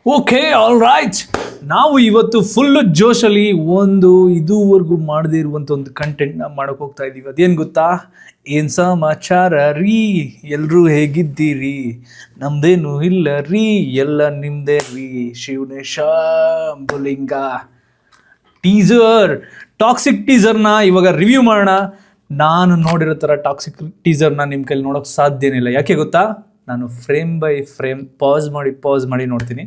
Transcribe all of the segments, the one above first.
Okay all right, ನಾವು ಇವತ್ತು full ಜೋಶಲ್ಲಿ ಇದುವರೆಗೂ ಮಾಡದೇ ಇರುವಂಥ ಒಂದು ಕಂಟೆಂಟ್ನ ಮಾಡೋಕೆ ಹೋಗ್ತಾ ಇದ್ದೀವಿ. ಅದೇನು ಗೊತ್ತಾ? ಏನು ಸಮಾಚಾರ ರೀ, ಎಲ್ಲರೂ ಹೇಗಿದ್ದೀರಿ? ನಮ್ದೇನು ಇಲ್ಲ ರೀ, ಎಲ್ಲ ನಿಮ್ಮದೇ ರೀ. ಶಿವನೇ ಶಾಂಬುಲಿಂಗ. ಟಾಕ್ಸಿಕ್ ಟೀಸರ್ನ ಇವಾಗ ರಿವ್ಯೂ ಮಾಡೋಣ. ನಾನು ನೋಡಿರೋ ಥರ ಟಾಕ್ಸಿಕ್ ಟೀಸರ್ನ ನಿಮ್ಮ ಕೈಲಿ ನೋಡೋಕೆ ಸಾಧ್ಯನೇ ಇಲ್ಲ. ಯಾಕೆ ಗೊತ್ತಾ? ನಾನು ಫ್ರೇಮ್ ಬೈ ಫ್ರೇಮ್ ಪಾಸ್ ಮಾಡಿ ನೋಡ್ತೀನಿ.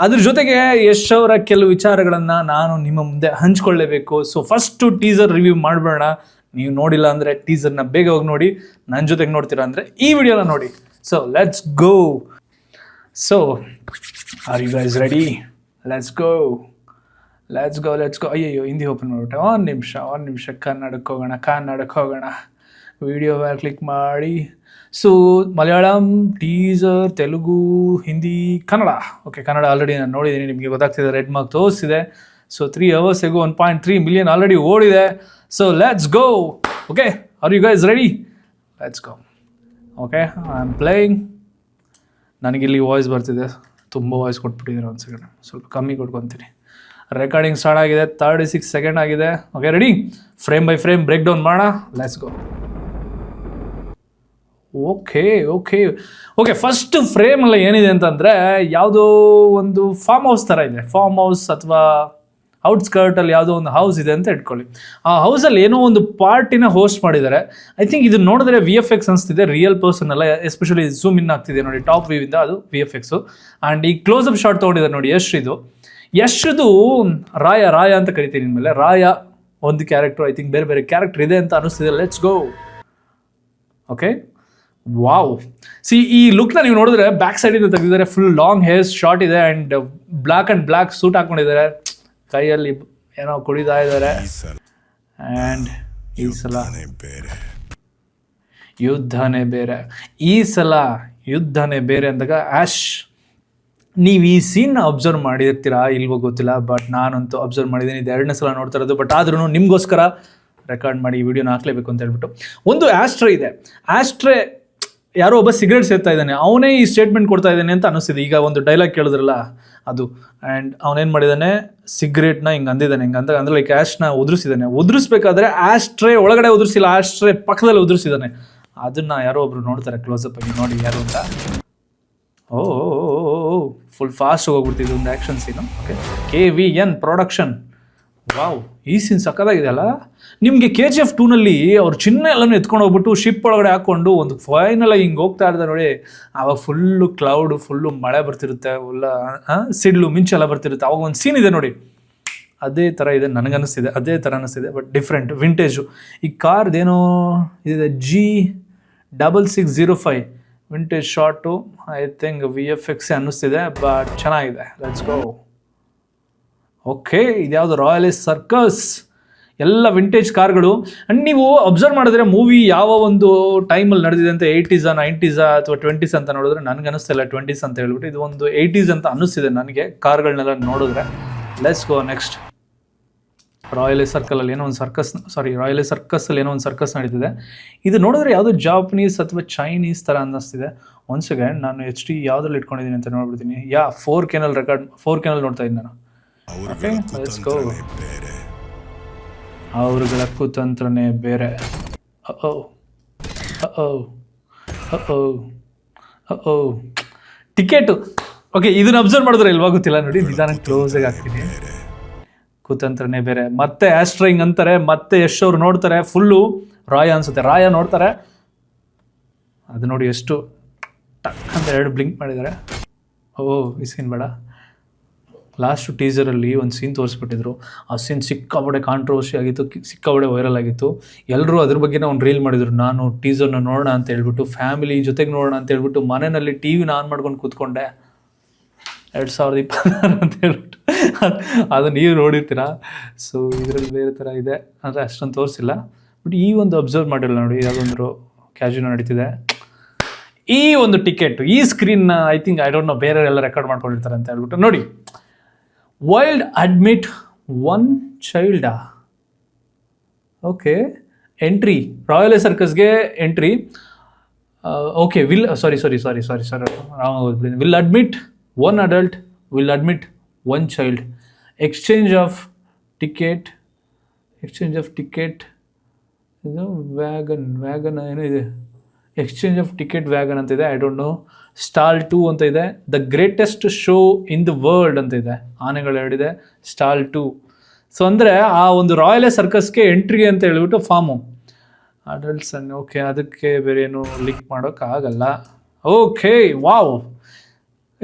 ಅದ್ರ ಜೊತೆಗೆ ಯಶ್ ಅವರ ಕೆಲವು ವಿಚಾರಗಳನ್ನು ನಾನು ನಿಮ್ಮ ಮುಂದೆ ಹಂಚ್ಕೊಳ್ಳೇಬೇಕು. ಸೊ ಫಸ್ಟು ಟೀಸರ್ ರಿವ್ಯೂ ಮಾಡಬೇಡ. ನೀವು ನೋಡಿಲ್ಲ ಅಂದರೆ ಟೀಸರ್ನ ಬೇಗ ಹೋಗಿ ನೋಡಿ. ನನ್ನ ಜೊತೆಗೆ ನೋಡ್ತೀರಾ ಅಂದರೆ ಈ ವಿಡಿಯೋನ ನೋಡಿ. So let's go. So are you guys ready? Let's go. ಅಯ್ಯಯ್ಯೋ, ಹಿಂದಿ ಓಪನ್ ಮಾಡಿಬಿಟ್ಟೆ. ಒಂದು ನಿಮಿಷ ಕನ್ನಡಕ್ಕೆ ಹೋಗೋಣ. ವಿಡಿಯೋ ಮೇಲೆ ಕ್ಲಿಕ್ ಮಾಡಿ. So Malayalam teaser, Telugu, Hindi, Kannada. Okay, Kannada already ನಾನು ನೋಡಿದ್ದೀನಿ, ನಿಮಗೆ ಗೊತ್ತಾಗ್ತಿದೆ, ರೆಡ್ ಮಾರ್ಕ್ ತೋರಿಸಿದೆ. So 3 hours ago 1.3 million already ಓಡಿದೆ. So let's go. Okay, are you guys ready? Let's go. Okay, I am playing. ನನಗಿಲ್ಲಿ ವಾಯ್ಸ್ ಬರ್ತಿದೆ, ತುಂಬ ವಾಯ್ಸ್ ಕೊಟ್ಬಿಟ್ಟಿದ್ದೀನಿ. ಒಂದು ಸೆಕೆಂಡ್, ಸ್ವಲ್ಪ ಕಮ್ಮಿ ಕೊಟ್ಕೊತೀನಿ. ರೆಕಾರ್ಡಿಂಗ್ ಸ್ಟಾರ್ಟ್ ಆಗಿದೆ, 36 seconds ಆಗಿದೆ. Okay, ready? Frame by frame break down ಮಾಡೋಣ. Let's go. ಓಕೆ, ಫಸ್ಟ್ ಫ್ರೇಮಲ್ಲಿ ಏನಿದೆ ಅಂತಂದರೆ, ಯಾವುದೋ ಒಂದು ಫಾರ್ಮ್ ಹೌಸ್ ಥರ ಇದೆ. ಫಾರ್ಮ್ ಹೌಸ್ ಅಥವಾ ಔಟ್ಸ್ಕರ್ಟಲ್ಲಿ ಯಾವುದೋ ಒಂದು ಹೌಸ್ ಇದೆ ಅಂತ ಇಟ್ಕೊಳ್ಳಿ. ಆ ಹೌಸಲ್ಲಿ ಏನೋ ಒಂದು ಪಾರ್ಟಿನ ಹೋಸ್ಟ್ ಮಾಡಿದ್ದಾರೆ. ಐ ಥಿಂಕ್ ಇದು ನೋಡಿದ್ರೆ VFX ಅನಿಸ್ತಿದೆ, ರಿಯಲ್ ಪರ್ಸನ್ ಅಲ್ಲ. ಎಸ್ಪೆಷಲಿ ಝೂಮ್ ಇನ್ ಆಗ್ತಿದೆ ನೋಡಿ, ಟಾಪ್ ವ್ಯೂ ಇಂದ, ಅದು VFX. ಆ್ಯಂಡ್ ಈ ಕ್ಲೋಸಪ್ ಶಾಟ್ ತೊಗೊಂಡಿದ್ದಾರೆ ನೋಡಿ ಯಶ್ದು ರಾಯ ಅಂತ ಕರಿತೀನಿ. ಇನ್ಮೇಲೆ ರಾಯ ಒಂದು ಕ್ಯಾರೆಕ್ಟರ್, ಐ ಥಿಂಕ್ ಬೇರೆ ಕ್ಯಾರೆಕ್ಟರ್ ಇದೆ ಅಂತ ಅನಿಸ್ತಿದೆ. Let's go. Okay, wow. ಈ ಲುಕ್ನ ನೀವು ನೋಡಿದ್ರೆ ಬ್ಯಾಕ್ ಸೈಡಿಂದ ತೆಗೆದಿದ್ದಾರೆ. ಫುಲ್ ಲಾಂಗ್ ಹೇರ್ಸ್ ಶಾರ್ಟ್ ಇದೆ ಆ್ಯಂಡ್ ಬ್ಲ್ಯಾಕ್ ಸೂಟ್ ಹಾಕೊಂಡಿದ್ದಾರೆ. ಕೈಯಲ್ಲಿ ಏನೋ ಕುಡಿತಾ ಇದ್ದಾರೆ. ಆ್ಯಂಡ್ ಈ ಸಲ ಯುದ್ಧನೇ ಬೇರೆ ಅಂದಾಗ ಆ್ಯಶ್, ನೀವು ಈ ಸೀನ್ನ ಅಬ್ಸರ್ವ್ ಮಾಡಿರ್ತೀರಾ ಇಲ್ವೋ ಗೊತ್ತಿಲ್ಲ, ಬಟ್ ನಾನಂತೂ ಅಬ್ಸರ್ವ್ ಮಾಡಿದ್ದೀನಿ. ಇದು 2ನೇ ಸಲ ನೋಡ್ತಾ ಇರೋದು. ಬಟ್ ಆದ್ರೂ ನಿಮಗೋಸ್ಕರ ರೆಕಾರ್ಡ್ ಮಾಡಿ ಈ ವಿಡಿಯೋನ ಹಾಕಲೇಬೇಕು ಅಂತ ಹೇಳ್ಬಿಟ್ಟು ಒಂದು ಆಸ್ಟ್ರೇ ಇದೆ. ಆಸ್ಟ್ರೇ ಯಾರೋ ಒಬ್ಬ ಸಿಗರೇಟ್ ಸೇರ್ತಾ ಇದ್ದಾನೆ, ಅವನೇ ಈ ಸ್ಟೇಟ್ಮೆಂಟ್ ಕೊಡ್ತಾ ಇದ್ದಾನೆ ಅಂತ ಅನಿಸ್ತಿದೆ. ಈಗ ಒಂದು ಡೈಲಾಗ್ ಕೇಳಿದ್ರಲ್ಲ ಅದು. ಆ್ಯಂಡ್ ಅವನೇನು ಮಾಡಿದ್ದಾನೆ, ಸಿಗರೇಟ್ನ ಹಿಂಗೆ ಅಂದಿದ್ದಾನೆ. ಅಂದ್ರೆ ಲೈಕ್ ಆ್ಯಶ್ನ ಉದುರಿಸಿದ್ದಾನೆ. ಉದುರಿಸ್ಬೇಕಾದ್ರೆ ಆಸ್ಟ್ರೇ ಒಳಗಡೆ ಉದುರಿಸಿಲ್ಲ, ಆಸ್ಟ್ರೇ ಪಕ್ಕದಲ್ಲಿ ಉದುರಿಸಿದ್ದಾನೆ. ಅದನ್ನು ಯಾರೋ ಒಬ್ರು ನೋಡ್ತಾರೆ ಕ್ಲೋಸಪ್ ಆಗಿ, ನೋಡಿ ಯಾರು ಅಂತ. ಓ ಫುಲ್ ಫಾಸ್ಟ್ ಹೋಗ್ಬಿಡ್ತಿದ್ದು ಒಂದು action scene. Okay, KVN production. Wow, ಈ ಸೀನ್ ಸಕ್ಕತ್ತಾಗಿದೆ ಅಲ್ಲ. ನಿಮಗೆ KGF 2ನಲ್ಲಿ ಅವ್ರು ಚಿನ್ನ ಎಲ್ಲನೂ ಎತ್ಕೊಂಡು ಹೋಗ್ಬಿಟ್ಟು ಶಿಪ್ ಒಳಗಡೆ ಹಾಕ್ಕೊಂಡು ಒಂದು ಫೈನಲಾಗಿ ಹಿಂಗೆ ಹೋಗ್ತಾ ಇರ್ತಾರೆ ನೋಡಿ. ಆವಾಗ ಫುಲ್ಲು ಕ್ಲೌಡು, ಫುಲ್ಲು ಮಳೆ ಬರ್ತಿರುತ್ತೆ, ಸಿಡ್ಲು ಮಿಂಚೆಲ್ಲ ಬರ್ತಿರುತ್ತೆ. ಅವಾಗ ಒಂದು ಸೀನ್ ಇದೆ ನೋಡಿ, ಅದೇ ಥರ ಇದೆ ನನಗನ್ನಿಸ್ತಿದೆ. ಅದೇ ಥರ ಅನ್ನಿಸ್ತಿದೆ, ಬಟ್ ಡಿಫ್ರೆಂಟ್, ವಿಂಟೇಜು. ಈ ಕಾರ್ದೇನೋ ಇದಿದೆ, G6605 vintage shot. I think VFX ಅನ್ನಿಸ್ತಿದೆ, ಬಟ್ ಚೆನ್ನಾಗಿದೆ. Let's go. ಓಕೆ, ಇದ್ಯಾವುದು ರಾಯಲ್ ಸರ್ಕಸ್, ಎಲ್ಲ ವಿಂಟೇಜ್ ಕಾರ್ಗಳು. ಆ್ಯಂಡ್ ನೀವು ಅಬ್ಸರ್ವ್ ಮಾಡಿದ್ರೆ ಮೂವಿ ಯಾವ ಒಂದು ಟೈಮಲ್ಲಿ ನಡೆದಿದೆ ಅಂತ, 80s 90s ಅಥವಾ 20s ಅಂತ ನೋಡಿದ್ರೆ ನನಗೆ ಅನ್ನಿಸ್ತಿಲ್ಲ 20s ಅಂತ ಹೇಳ್ಬಿಟ್ಟು. ಇದು ಒಂದು 80s ಅಂತ ಅನ್ನಿಸ್ತಿದೆ ನನಗೆ ಕಾರ್ಗಳನ್ನೆಲ್ಲ ನೋಡಿದ್ರೆ. Let's go next. ರಾಯಲ್ ಸರ್ಕಸ್ಸಲ್ಲಿ ಏನೋ ಒಂದು ಸರ್ಕಸ್ ನಡೀತಿದೆ. ಇದು ನೋಡಿದ್ರೆ ಯಾವುದೋ ಜಾಪನೀಸ್ ಅಥವಾ ಚೈನೀಸ್ ಥರ ಅನ್ನಿಸ್ತಿದೆ. ಒಂದು ಸೆಕೆಂಡ್, ನಾನು HD ಯಾವುದ್ರಲ್ಲಿ ಇಟ್ಕೊಂಡಿದ್ದೀನಿ ಅಂತ ನೋಡ್ಬಿಡ್ತೀನಿ. 4K ನೋಡ್ತಾ ಇದ್ದೀನಿ ನಾನು. Okay, let's go. ಅವ್ರಗಳ ಕುತಂತ್ರನೇ ಬೇರೆ. ಟಿಕೆಟು. ಓಕೆ, ಇದನ್ನ ಅಬ್ಸರ್ವ್ ಮಾಡಿದ್ರೆ ಇಲ್ವಾ ಗೊತ್ತಿಲ್ಲ ನೋಡಿ, ನಿಧಾನ ಕ್ಲೋಸಾಗಿ ಆಗ್ತೀನಿ. ಕುತಂತ್ರನೇ ಬೇರೆ. ಮತ್ತೆ ಆಸ್ಟ್ರಿಂಗ್ ಅಂತಾರೆ, ಮತ್ತೆ ಯಶ್ ಅವ್ರು ನೋಡ್ತಾರೆ. ಫುಲ್ಲು ರಾಯ ಅನ್ಸುತ್ತೆ, ರಾಯ ನೋಡ್ತಾರೆ. ಅದು ನೋಡಿ ಎಷ್ಟು ಟಕ್ ಅಂತ 2 ಬ್ಲಿಂಕ್ ಮಾಡಿದ್ದಾರೆ. ಈ ಸೀನ್ ಬೇಡ. ಲಾಸ್ಟ್ ಟೀಸರಲ್ಲಿ ಒಂದು ಸೀನ್ ತೋರಿಸ್ಬಿಟ್ಟಿದ್ರು. ಆ ಸೀನ್ ಸಿಕ್ಕಾಪಡೆ ಕಾಂಟ್ರವರ್ಸಿ ಆಗಿತ್ತು, ಸಿಕ್ಕಾಪಡೆ ವೈರಲ್ ಆಗಿತ್ತು. ಎಲ್ಲರೂ ಅದ್ರ ಬಗ್ಗೆನೇ ಒಂದು ರೀಲ್ ಮಾಡಿದರು. ನಾನು ಟೀಸರ್ನ ನೋಡೋಣ ಅಂತ ಹೇಳ್ಬಿಟ್ಟು, ಫ್ಯಾಮಿಲಿ ಜೊತೆಗೆ ನೋಡೋಣ ಅಂತ ಹೇಳ್ಬಿಟ್ಟು ಮನೆಯಲ್ಲಿ TVನ ಆನ್ ಮಾಡ್ಕೊಂಡು ಕೂತ್ಕೊಂಡೆ. 2026 ಅಂತ ಹೇಳ್ಬಿಟ್ಟು ಅದು ನೀವು ನೋಡಿರ್ತೀರಾ. ಸೊ ಇದರಲ್ಲಿ ಬೇರೆ ಥರ ಇದೆ, ಅಂದರೆ ಅಷ್ಟೊಂದು ತೋರಿಸಿಲ್ಲ. ಬಟ್ ಈ ಒಂದು ಅಬ್ಸರ್ವ್ ಮಾಡಿರಲ್ಲ ನೋಡಿ, ಯಾವುದೊಂದು ಕ್ಯಾಶುವಲ್ ನಡೀತಿದೆ. ಈ ಒಂದು ಟಿಕೆಟ್, ಈ ಸ್ಕ್ರೀನ್ನ ಐ ಡೋಂಟ್ ನೋ ಬೇರೆ ಎಲ್ಲ ರೆಕಾರ್ಡ್ ಮಾಡ್ಕೊಂಡಿರ್ತಾರೆ ಅಂತ ಹೇಳ್ಬಿಟ್ಟು ನೋಡಿ. Will admit 1 child. Okay, entry royal ಸರ್ಕಸ್ಗೆ entry. Okay, will admit 1 adult will admit one child. Exchange of ticket ಇದು ವ್ಯಾಗನ್ ಏನೋ ಇದೆ, ಎಕ್ಸ್ಚೇಂಜ್ ಆಫ್ ಟಿಕೆಟ್ ವ್ಯಾಗನ್ ಅಂತ ಇದೆ, ಐ ಡೋಂಟ್ ನೋ. ಸ್ಟಾಲ್ 2 ಅಂತ ಇದೆ. The greatest show in the world ಅಂತ ಇದೆ, ಆನೆಗಳು ಹೇಳಿದೆ. ಸ್ಟಾಲ್ 2. ಸೊ ಅಂದರೆ ಆ ಒಂದು ರಾಯಲ್ ಸರ್ಕಸ್ಗೆ ಎಂಟ್ರಿಗೆ ಅಂತ ಹೇಳ್ಬಿಟ್ಟು ಫಾರ್ಮು. ಅಡಲ್ಟ್ಸ್ ಓಕೆ, ಅದಕ್ಕೆ ಬೇರೆ ಏನು ಲಿಂಕ್ ಮಾಡೋಕ್ಕಾಗಲ್ಲ. Okay, wow.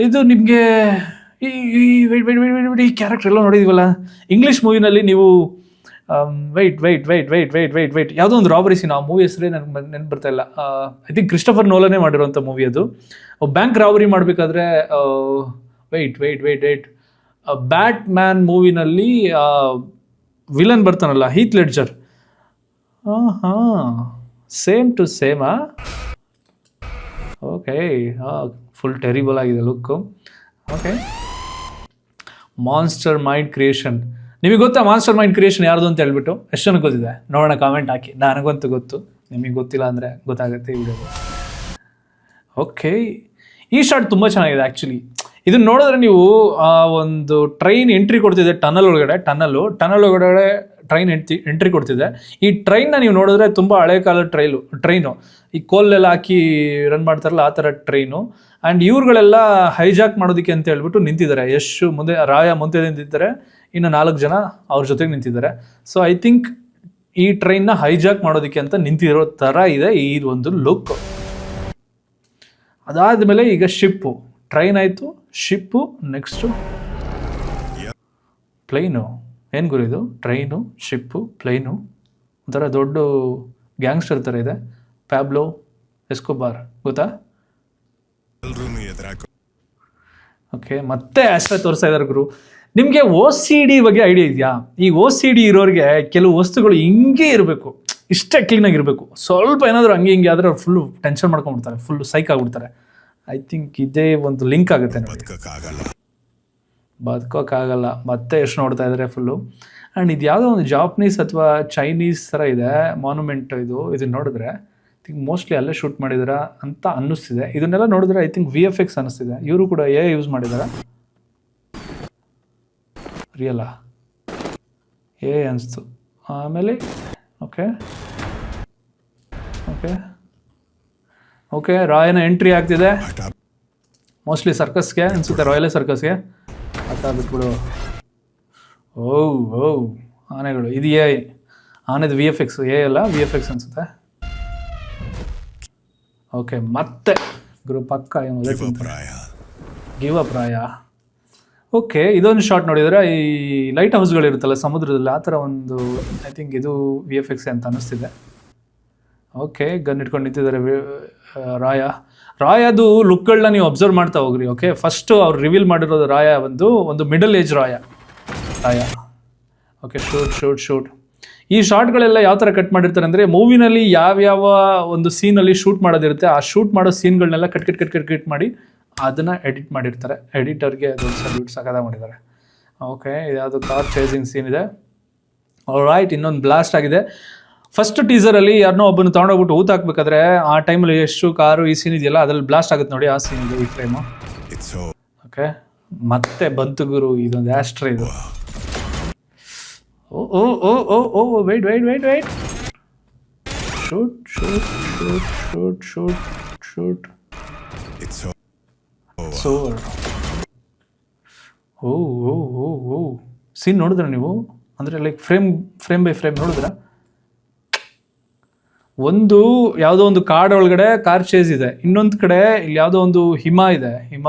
ಇದು ನಿಮಗೆ ಈ ಕ್ಯಾರೆಕ್ಟರ್ ಎಲ್ಲ ನೋಡಿದೀವಲ್ಲ ಇಂಗ್ಲೀಷ್ ಮೂವಿನಲ್ಲಿ ನೀವು. ವೆಯ್ಟ್ ಯಾವುದೋ ಒಂದು ರಾಬರಿ ಸೀನ್, ಆ ಮೂವಿ ಹೆಸರೇ ನನಗೆ ನೆನ್ಪು ಬರ್ತಾ ಇಲ್ಲ. ಐ ಥಿಂಕ್ ಕ್ರಿಸ್ಟಫರ್ ನೋಲನೇ ಮಾಡಿರೋಂಥ ಮೂವಿ ಅದು. ಬ್ಯಾಂಕ್ ರಾಬರಿ ಮಾಡಬೇಕಾದ್ರೆ ವೆಯ್ಟ್ ಬ್ಯಾಟ್ ಮ್ಯಾನ್ ಮೂವಿನಲ್ಲಿ ವಿಲನ್ ಬರ್ತಾನಲ್ಲ, ಹೀತ್ ಲೆಡ್ಜರ್. ಸೇಮ್ ಟು ಸೇಮಾ? ಓಕೆ, ಫುಲ್ ಟೆರಿಬಲ್ ಆಗಿದೆ look. Okay, monster mind creation. ನಿಮಗೆ ಗೊತ್ತಾ ಮಾನ್ಸ್ಟರ್ ಮೈಂಡ್ ಕ್ರಿಯೇಷನ್ ಯಾರ್ದು ಅಂತ ಹೇಳ್ಬಿಟ್ಟು? ಎಷ್ಟು ಜನಕ್ಕೆ ಗೊತ್ತಿದೆ ನೋಡೋಣ, ಕಾಮೆಂಟ್ ಹಾಕಿ. ನನಗಂತೂ ಗೊತ್ತು, ನಿಮಗೆ ಗೊತ್ತಿಲ್ಲ ಅಂದರೆ ಗೊತ್ತಾಗುತ್ತೆ ಈ ವಿಡಿಯೋದು. ಓಕೆ, ಈ ಶಾರ್ಟ್ ತುಂಬ ಚೆನ್ನಾಗಿದೆ ಆ್ಯಕ್ಚುಲಿ. ಇದನ್ನು ನೋಡಿದ್ರೆ ನೀವು ಒಂದು ಟ್ರೈನ್ ಎಂಟ್ರಿ ಕೊಡ್ತಿದೆ ಟನಲ್ ಒಳಗಡೆ ಟ್ರೈನ್ ಎಂಟ್ರಿ ಕೊಡ್ತಿದೆ. ಈ ಟ್ರೈನ್ನ ನೀವು ನೋಡಿದ್ರೆ ತುಂಬ ಹಳೆ ಕಾಲದ ಟ್ರೈನು, ಈ ಕೋಲೆಲ್ಲ ಹಾಕಿ ರನ್ ಮಾಡ್ತಾರಲ್ಲ ಆ ಥರ ಟ್ರೈನು. ಆ್ಯಂಡ್ ಇವ್ರುಗಳೆಲ್ಲ ಹೈಜಾಕ್ ಮಾಡೋದಕ್ಕೆ ಅಂತ ಹೇಳ್ಬಿಟ್ಟು ನಿಂತಿದ್ದಾರೆ. ಯಶ್ ಮುಂದೆ, ರಾಯ ಮುಂದೆ ನಿಂತಿದ್ದಾರೆ, ಇನ್ನು 4 ಜನ ಅವ್ರ ಜೊತೆಗೆ ನಿಂತಿದ್ದಾರೆ. ಸೊ ಐ ಥಿಂಕ್ ಈ ಟ್ರೈನ್ನ ಹೈಜಾಕ್ ಮಾಡೋದಕ್ಕೆ ಅಂತ ನಿಂತಿರೋ ಥರ ಇದೆ ಈ ಒಂದು ಲುಕ್. ಅದಾದಮೇಲೆ ಈಗ ಶಿಪ್ಪು, ಟ್ರೈನ್ ಆಯಿತು, ಶಿಪ್ಪು, ನೆಕ್ಸ್ಟು ಪ್ಲೈನು. ಏನು ಗುರು ಇದು? ಟ್ರೈನು, ಶಿಪ್ಪು, ಪ್ಲೈನು, ಒಂಥರ ದೊಡ್ಡ ಗ್ಯಾಂಗ್ಸ್ಟರ್ ಥರ ಇದೆ. ಪ್ಯಾಬ್ಲೋ ಎಸ್ಕೋಬಾರ್ ಗೊತ್ತಾ? ಓಕೆ, ಮತ್ತೆ ಆಸ್ಟ್ರಾ ತೋರಿಸ್ತಾ ಇದ್ದಾರೆ ಗುರು. ನಿಮಗೆ OCD ಬಗ್ಗೆ ಐಡಿಯಾ ಇದೆಯಾ? ಈ OCD ಇರೋರಿಗೆ ಕೆಲವು ವಸ್ತುಗಳು ಹಿಂಗೆ ಇರಬೇಕು, ಇಷ್ಟೇ ಕ್ಲೀನಾಗಿರಬೇಕು. ಸ್ವಲ್ಪ ಏನಾದರೂ ಹಂಗೆ ಹಿಂಗೆ ಆದರೆ ಅವ್ರು ಫುಲ್ಲು ಟೆನ್ಷನ್ ಮಾಡ್ಕೊಂಡ್ಬಿಡ್ತಾರೆ, ಫುಲ್ಲು ಸೈಕ್ ಆಗಿಬಿಡ್ತಾರೆ. ಐ ಥಿಂಕ್ ಇದೇ ಒಂದು ಲಿಂಕ್ ಆಗುತ್ತೆ. ಬದುಕೋಕ್ಕಾಗಲ್ಲ. ಮತ್ತೆ ಎಷ್ಟು ನೋಡ್ತಾ ಇದ್ದಾರೆ ಫುಲ್ಲು. ಆ್ಯಂಡ್ ಇದು ಯಾವುದೋ ಒಂದು ಜಾಪನೀಸ್ ಅಥವಾ ಚೈನೀಸ್ ಥರ ಇದೆ ಮಾನ್ಯುಮೆಂಟ್. ಇದನ್ನು ನೋಡಿದ್ರೆ ಐ ಥಿಂಕ್ ಮೋಸ್ಟ್ಲಿ ಅಲ್ಲೇ ಶೂಟ್ ಮಾಡಿದಾರ ಅಂತ ಅನ್ನಿಸ್ತಿದೆ. ಇದನ್ನೆಲ್ಲ ನೋಡಿದ್ರೆ ಐ ಥಿಂಕ್ VFX ಅನ್ನಿಸ್ತಿದೆ. ಇವರು ಕೂಡ ಯೂಸ್ ಮಾಡಿದ್ದಾರೆ. ರಿಯಲ್ಲ ಅನಿಸ್ತು. ಆಮೇಲೆ ಓಕೆ ರಾಯನ ಎಂಟ್ರಿ ಆಗ್ತಿದೆ. ಮೋಸ್ಟ್ಲಿ ಸರ್ಕಸ್ಗೆ ಅನಿಸುತ್ತೆ, ರಾಯಲ್ ಸರ್ಕಸ್ಗೆ. ಅತ್ತ ಬಿಟ್ಬಿಡು. ಓ ಆನೆಗಳು. ಇದು ಆನೆದು VFX, ಅಲ್ಲ VFX ಅನಿಸುತ್ತೆ. ಓಕೆ, ಮತ್ತೆ ಗುರು ಪಕ್ಕ ಗಿವ್ ಅಪ್ ರಾಯ. ಓಕೆ, ಇದೊಂದು ಶಾರ್ಟ್ ನೋಡಿದರೆ ಈ ಲೈಟ್ ಹೌಸ್ಗಳಿರುತ್ತಲ್ಲ ಸಮುದ್ರದಲ್ಲಿ, ಆ ಥರ ಒಂದು ಐ ಥಿಂಕ್ ಇದು VFX ಅಂತ ಅನ್ನಿಸ್ತಿದೆ. ಓಕೆ, ಗನ್ ಇಟ್ಕೊಂಡು ನಿಂತಿದ್ದಾರೆ ರಾಯದು ಲುಕ್ಗಳನ್ನ ನೀವು ಅಬ್ಸರ್ವ್ ಮಾಡ್ತಾ ಹೋಗ್ರಿ. ಓಕೆ, ಫಸ್ಟು ಅವ್ರು ರಿವೀಲ್ ಮಾಡಿರೋದು ರಾಯ ಒಂದು middle age Raya. Okay, shoot. ಈ ಶಾರ್ಟ್ಗಳೆಲ್ಲ ಯಾವ ಥರ ಕಟ್ ಮಾಡಿರ್ತಾರೆ ಅಂದರೆ, ಮೂವಿನಲ್ಲಿ ಯಾವ್ಯಾವ ಒಂದು ಸೀನಲ್ಲಿ ಶೂಟ್ ಮಾಡೋದಿರುತ್ತೆ, ಆ ಶೂಟ್ ಮಾಡೋ ಸೀನ್ಗಳನ್ನೆಲ್ಲ ಕಟ್ ಮಾಡಿ ಅದನ್ನು ಎಡಿಟ್ ಮಾಡಿರ್ತಾರೆ. ಎಡಿಟರ್ಗೆ ಅದೊಂದು ಸಲ್ಯೂಟ್ ಸಕದ ಮಾಡಿದ್ದಾರೆ. ಓಕೆ, ಇದ್ಯಾವುದು ಕಾರ್ ಚೇಸಿಂಗ್ ಸೀನ್ ಇದೆ. ಆಲ್ರೈಟ್, ಇನ್ನೊಂದು ಬ್ಲಾಸ್ಟ್ ಆಗಿದೆ. ಫಸ್ಟ್ ಟೀಸರಲ್ಲಿ ಯಾರನ್ನೋ ಒಬ್ಬನು ತೊಗೊಂಡೋಗ್ಬಿಟ್ಟು ಊತ ಹಾಕ್ಬೇಕಾದ್ರೆ ಆ ಟೈಮಲ್ಲಿ ಎಷ್ಟು ಕಾರು ಈ ಸೀನ್ ಇದೆಯಲ್ಲ ಅದ್ರಲ್ಲಿ ಬ್ಲಾಸ್ಟ್ ಆಗುತ್ತೆ ನೋಡಿ, ಆ ಸೀನ್ ಇದೆ ಈ ಫ್ರೇಮು. ಓಕೆ, ಮತ್ತೆ ಬಂತು ಗುರು ಇದೊಂದು ಆಸ್ಟ್ರಾ ಇದು. ಓ ವೇಟ್ ಶೂಟ್. ಓ ಸೀನ್ ನೋಡಿದ್ರ ನೀವು? ಅಂದರೆ ಲೈಕ್ ಫ್ರೇಮ್ ಬೈ ಫ್ರೇಮ್ ನೋಡಿದ್ರ? ಒಂದು ಯಾವುದೋ ಒಂದು ಕಾಡ್ ಒಳಗಡೆ ಕಾರ್ ಚೇಸ್ ಇದೆ, ಇನ್ನೊಂದು ಕಡೆ ಇಲ್ಲಿ ಯಾವುದೋ ಒಂದು ಹಿಮ ಇದೆ. ಹಿಮ